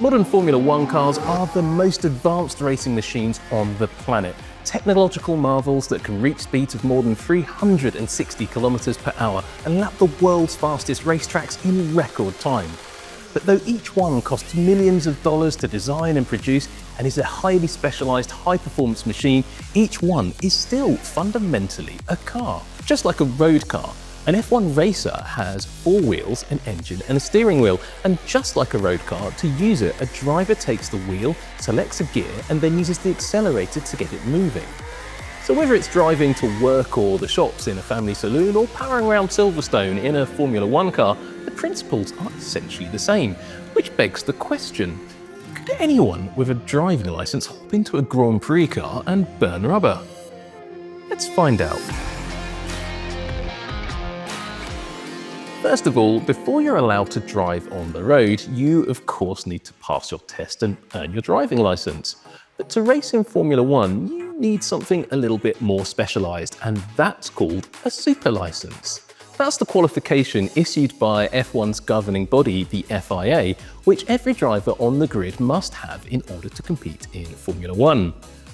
Modern Formula One cars are the most advanced racing machines on the planet. Technological marvels that can reach speeds of more than 360 kilometers per hour and lap the world's fastest racetracks in record time. But though each one costs millions of dollars to design and produce and is a highly specialized high-performance machine, each one is still fundamentally a car. Just like a road car, an F1 racer has 4 wheels, an engine and a steering wheel, and just like a road car, to use it, a driver takes the wheel, selects a gear and then uses the accelerator to get it moving. So whether it's driving to work or the shops in a family saloon or powering around Silverstone in a Formula One car, the principles are essentially the same, which begs the question, could anyone with a driving licence hop into a Grand Prix car and burn rubber? Let's find out. First of all, before you're allowed to drive on the road, you of course need to pass your test and earn your driving licence. But to race in Formula One, you need something a little bit more specialised, and that's called a super licence. That's the qualification issued by F1's governing body, the FIA, which every driver on the grid must have in order to compete in Formula One.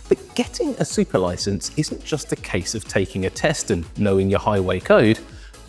But getting a super licence isn't just a case of taking a test and knowing your highway code.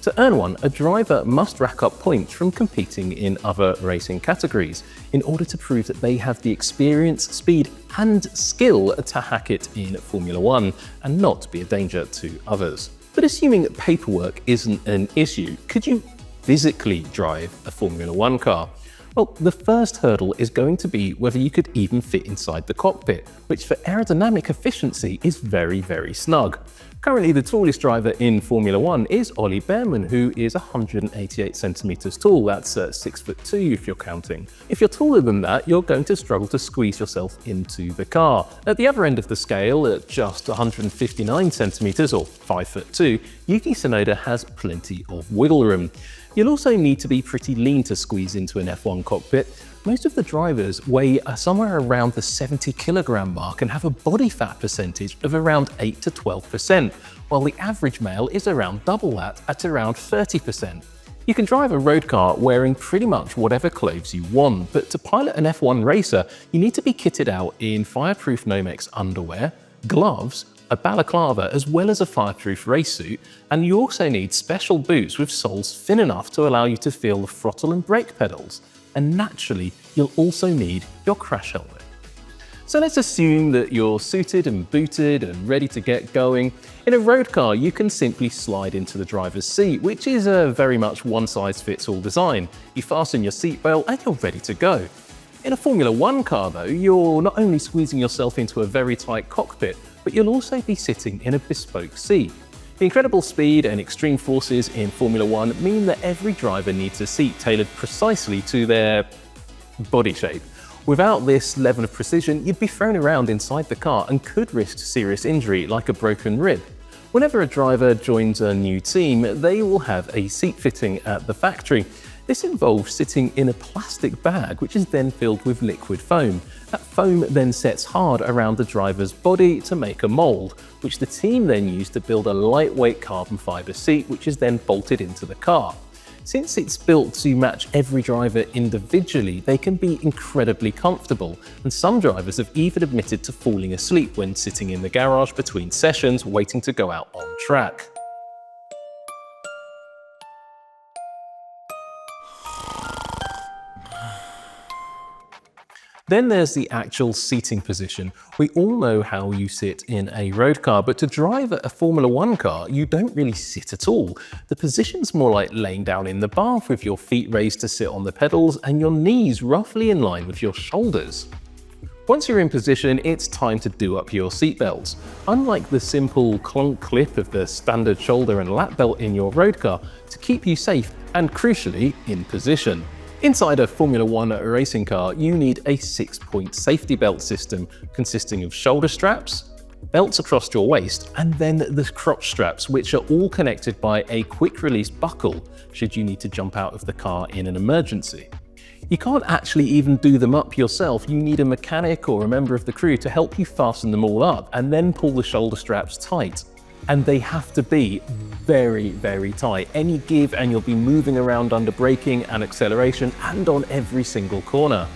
To earn one, a driver must rack up points from competing in other racing categories in order to prove that they have the experience, speed and skill to hack it in Formula One and not be a danger to others. But assuming that paperwork isn't an issue, could you physically drive a Formula One car? Well, the first hurdle is going to be whether you could even fit inside the cockpit, which for aerodynamic efficiency is very, very snug. Currently, the tallest driver in Formula One is Ollie Bearman, who is 188 centimeters tall. That's 6'2" if you're counting. If you're taller than that, you're going to struggle to squeeze yourself into the car. At the other end of the scale, at just 159 centimeters or 5'2", Yuki Tsunoda has plenty of wiggle room. You'll also need to be pretty lean to squeeze into an F1 cockpit. Most of the drivers weigh somewhere around the 70 kilogram mark and have a body fat percentage of around 8 to 12%, while the average male is around double that at around 30%. You can drive a road car wearing pretty much whatever clothes you want, but to pilot an F1 racer, you need to be kitted out in fireproof Nomex underwear, gloves, a balaclava as well as a fireproof race suit, and you also need special boots with soles thin enough to allow you to feel the throttle and brake pedals. And naturally, you'll also need your crash helmet. So let's assume that you're suited and booted and ready to get going. In a road car, you can simply slide into the driver's seat, which is a very much one-size-fits-all design. You fasten your seatbelt and you're ready to go. In a Formula One car though, you're not only squeezing yourself into a very tight cockpit, but you'll also be sitting in a bespoke seat. The incredible speed and extreme forces in Formula One mean that every driver needs a seat tailored precisely to their body shape. Without this level of precision, you'd be thrown around inside the car and could risk serious injury like a broken rib. Whenever a driver joins a new team, they will have a seat fitting at the factory. This involves sitting in a plastic bag which is then filled with liquid foam. That foam then sets hard around the driver's body to make a mould, which the team then use to build a lightweight carbon fibre seat which is then bolted into the car. Since it's built to match every driver individually, they can be incredibly comfortable, and some drivers have even admitted to falling asleep when sitting in the garage between sessions waiting to go out on track. Then there's the actual seating position. We all know how you sit in a road car, but to drive a Formula One car, you don't really sit at all. The position's more like laying down in the bath with your feet raised to sit on the pedals and your knees roughly in line with your shoulders. Once you're in position, it's time to do up your seatbelts. Unlike the simple clunk clip of the standard shoulder and lap belt in your road car, to keep you safe and crucially in position. Inside a Formula One racing car, you need a 6-point safety belt system consisting of shoulder straps, belts across your waist, and then the crotch straps, which are all connected by a quick-release buckle should you need to jump out of the car in an emergency. You can't actually even do them up yourself. You need a mechanic or a member of the crew to help you fasten them all up and then pull the shoulder straps tight. And they have to be very, very tight. Any give and you'll be moving around under braking and acceleration and on every single corner.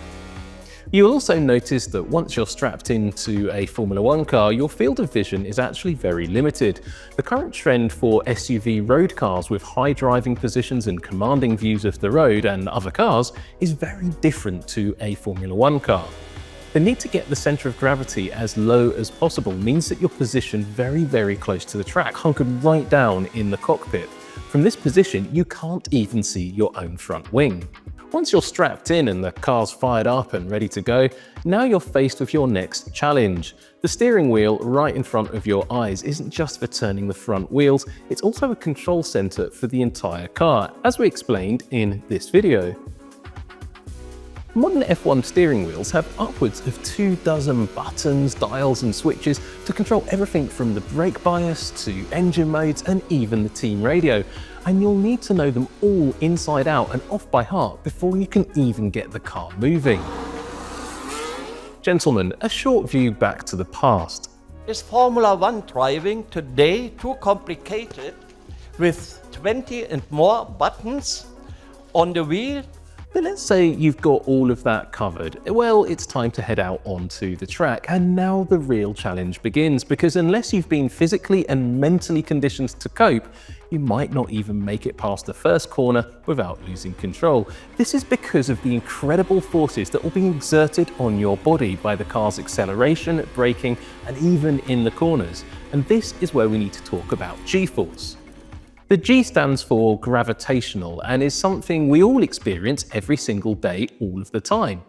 You'll also notice that once you're strapped into a Formula One car, your field of vision is actually very limited. The current trend for SUV road cars with high driving positions and commanding views of the road and other cars is very different to a Formula One car. The need to get the center of gravity as low as possible means that you're positioned very close to the track, hunkered right down in the cockpit. From this position, you can't even see your own front wing. Once you're strapped in and the car's fired up and ready to go, now you're faced with your next challenge. The steering wheel right in front of your eyes isn't just for turning the front wheels, it's also a control center for the entire car, as we explained in this video. Modern F1 steering wheels have upwards of 24 buttons, dials and switches to control everything from the brake bias to engine modes and even the team radio. And you'll need to know them all inside out and off by heart before you can even get the car moving. Gentlemen, a short view back to the past. Is Formula One driving today too complicated with 20 and more buttons on the wheel? But let's say you've got all of that covered. Well, it's time to head out onto the track, and now the real challenge begins, because unless you've been physically and mentally conditioned to cope, you might not even make it past the first corner without losing control. This is because of the incredible forces that will be exerted on your body by the car's acceleration, braking, and even in the corners. And this is where we need to talk about G-force. The G stands for gravitational and is something we all experience every single day, all of the time.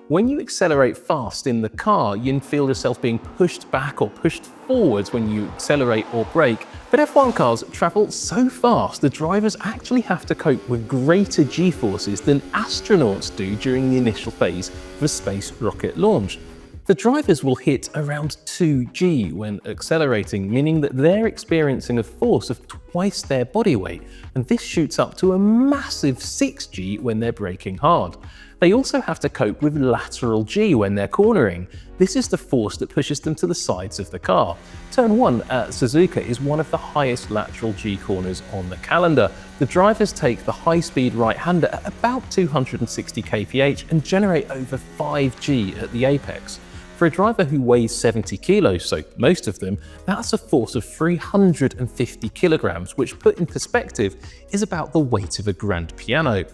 When you accelerate fast in the car, you feel yourself being pushed back or pushed forwards when you accelerate or brake. But F1 cars travel so fast, the drivers actually have to cope with greater G-forces than astronauts do during the initial phase of a space rocket launch. The drivers will hit around 2G when accelerating, meaning that they're experiencing a force of twice their body weight, and this shoots up to a massive 6G when they're braking hard. They also have to cope with lateral G when they're cornering. This is the force that pushes them to the sides of the car. Turn 1 at Suzuka is one of the highest lateral G corners on the calendar. The drivers take the high-speed right-hander at about 260 kph and generate over 5G at the apex. For a driver who weighs 70 kilos, so most of them, that's a force of 350 kilograms, which put in perspective is about the weight of a grand piano.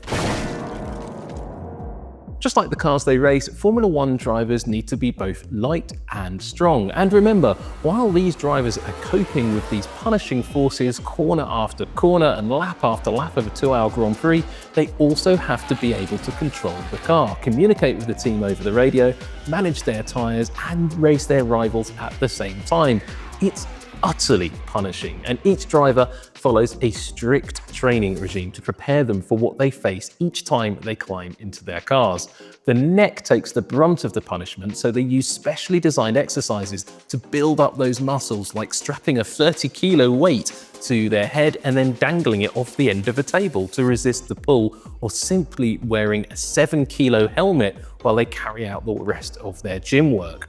Just like the cars they race, Formula One drivers need to be both light and strong. And remember, while these drivers are coping with these punishing forces corner after corner and lap after lap of a 2-hour Grand Prix, they also have to be able to control the car, communicate with the team over the radio, manage their tyres and race their rivals at the same time. It's utterly punishing, and each driver follows a strict training regime to prepare them for what they face each time they climb into their cars. The neck takes the brunt of the punishment, so they use specially designed exercises to build up those muscles, like strapping a 30-kilo weight to their head and then dangling it off the end of a table to resist the pull, or simply wearing a 7-kilo helmet while they carry out the rest of their gym work.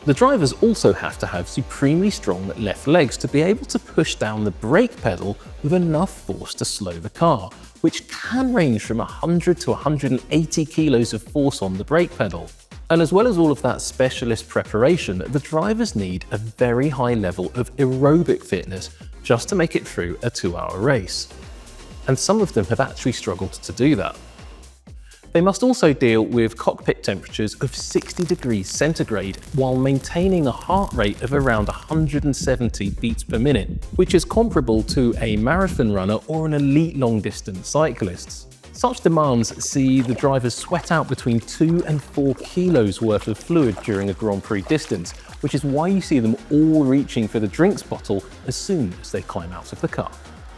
The drivers also have to have supremely strong left legs to be able to push down the brake pedal with enough force to slow the car, which can range from 100 to 180 kilos of force on the brake pedal. And as well as all of that specialist preparation, the drivers need a very high level of aerobic fitness just to make it through a 2-hour race. And some of them have actually struggled to do that. They must also deal with cockpit temperatures of 60 degrees centigrade while maintaining a heart rate of around 170 beats per minute, which is comparable to a marathon runner or an elite long-distance cyclist. Such demands see the drivers sweat out between 2 and 4 kilos worth of fluid during a Grand Prix distance, which is why you see them all reaching for the drinks bottle as soon as they climb out of the car.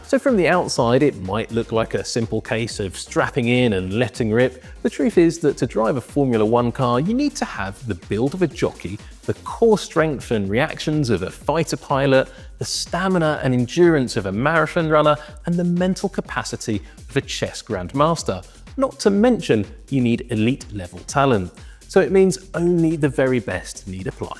So from the outside, it might look like a simple case of strapping in and letting rip. The truth is that to drive a Formula One car, you need to have the build of a jockey, the core strength and reactions of a fighter pilot, the stamina and endurance of a marathon runner, and the mental capacity of a chess grandmaster. Not to mention, you need elite level talent. So it means only the very best need apply.